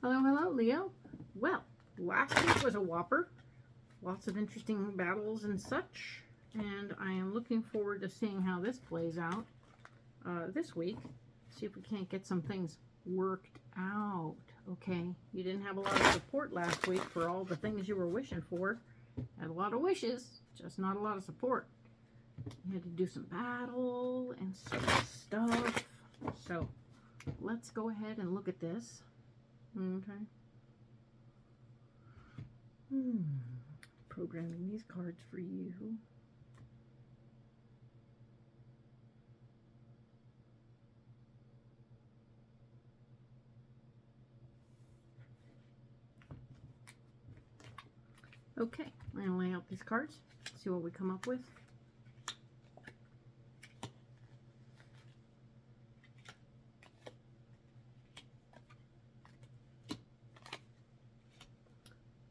Hello, hello, Leo. Well, last week was a whopper. Lots of interesting battles and such. And I am looking forward to seeing how this plays out this week. See if we can't get some things worked out. Okay, you didn't have a lot of support last week for all the things you were wishing for. Had a lot of wishes, just not a lot of support. You had to do some battle and some stuff. So let's go ahead and look at this. Okay. Programming these cards for you. Okay, I'm going to lay out these cards, see what we come up with.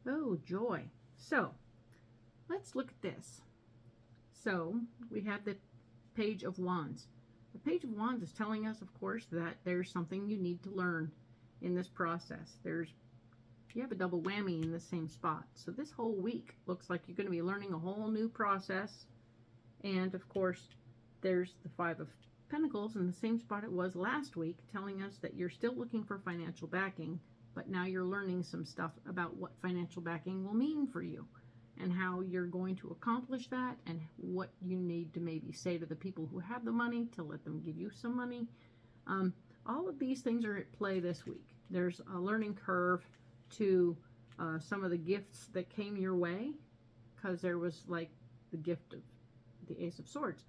Oh, joy. So, let's look at this. So, we have the Page of Wands. The Page of Wands is telling us, of course, that there's something you need to learn in this process. You have a double whammy in the same spot. So this whole week looks like you're going to be learning a whole new process. And, of course, there's the Five of Pentacles in the same spot it was last week, telling us that you're still looking for financial backing, but now you're learning some stuff about what financial backing will mean for you and how you're going to accomplish that and what you need to maybe say to the people who have the money to let them give you some money. All of these things are at play this week. There's a learning curve to some of the gifts that came your way, because there was like the gift of the Ace of Swords,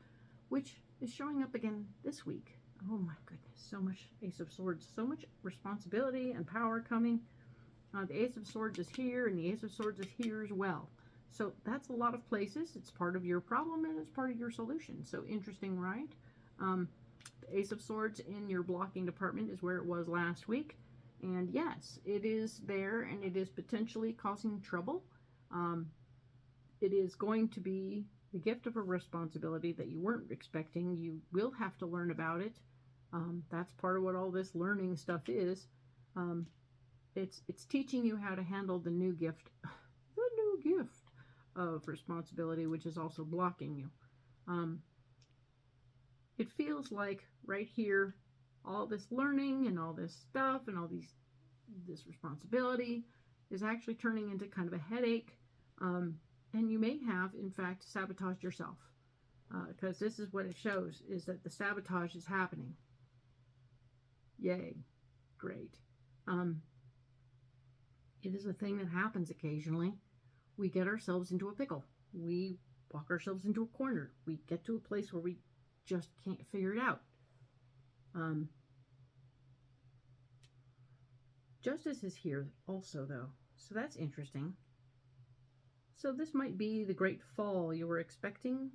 which is showing up again this week. Oh my goodness, so much Ace of Swords, so much responsibility and power coming. The Ace of Swords is here, and the Ace of Swords is here as well. So that's a lot of places. It's part of your problem, and it's part of your solution. So interesting, right? The Ace of Swords in your blocking department is where it was last week. And yes, it is there, and it is potentially causing trouble. It is going to be the gift of a responsibility that you weren't expecting. You will have to learn about it. That's part of what all this learning stuff is. It's teaching you how to handle the new gift of responsibility, which is also blocking you. It feels like right here, all this learning and all this stuff and this responsibility is actually turning into kind of a headache. And you may have, in fact, sabotaged yourself, because this is what it shows, is that the sabotage is happening. Yay. Great. It is a thing that happens occasionally. We get ourselves into a pickle. We walk ourselves into a corner. We get to a place where we just can't figure it out. Justice is here also, though, so that's interesting. So this might be the great fall you were expecting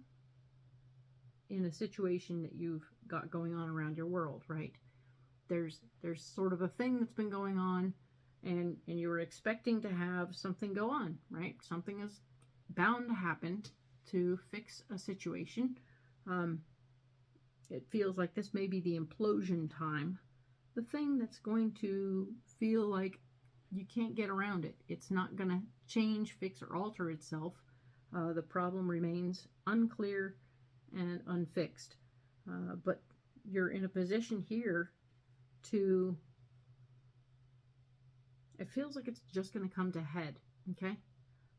in a situation that you've got going on around your world, right? There's sort of a thing that's been going on, and you were expecting to have something go on, right? Something is bound to happen to fix a situation. It feels like this may be the implosion time. The thing that's going to feel like you can't get around it. It's not going to change, fix, or alter itself. The problem remains unclear and unfixed. But you're in a position here to... It feels like it's just going to come to head, okay?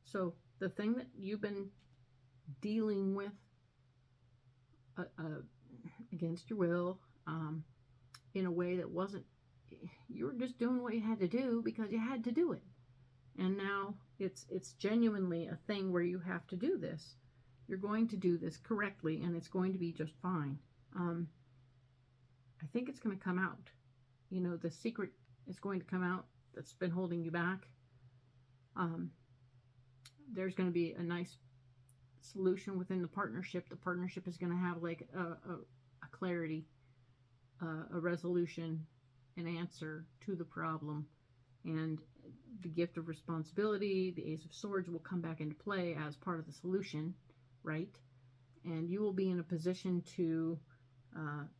So the thing that you've been dealing with against your will, in a way that wasn't, you were just doing what you had to do because you had to do it. And now it's genuinely a thing where you have to do this. You're going to do this correctly, and it's going to be just fine. I think it's going to come out. You know, the secret is going to come out that's been holding you back. There's going to be a nice solution within the partnership. The partnership is going to have like a clarity, a resolution, an answer to the problem. And the gift of responsibility, the Ace of Swords, will come back into play as part of the solution, right? And you will be in a position to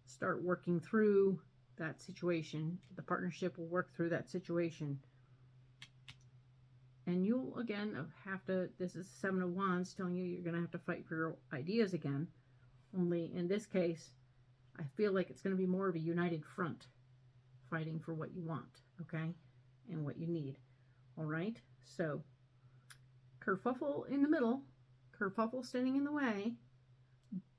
start working through that situation. The partnership will work through that situation. And you'll, again, have to, this is Seven of Wands telling you you're going to have to fight for your ideas again. Only in this case, I feel like it's going to be more of a united front, fighting for what you want, okay, and what you need. All right, so kerfuffle in the middle, kerfuffle standing in the way,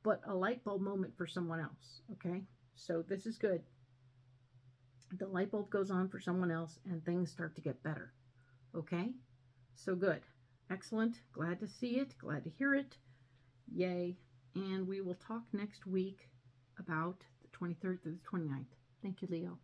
but a light bulb moment for someone else, okay? So this is good. The light bulb goes on for someone else and things start to get better, okay? So good. Excellent. Glad to see it. Glad to hear it. Yay. And we will talk next week about the 23rd through the 29th. Thank you, Leo.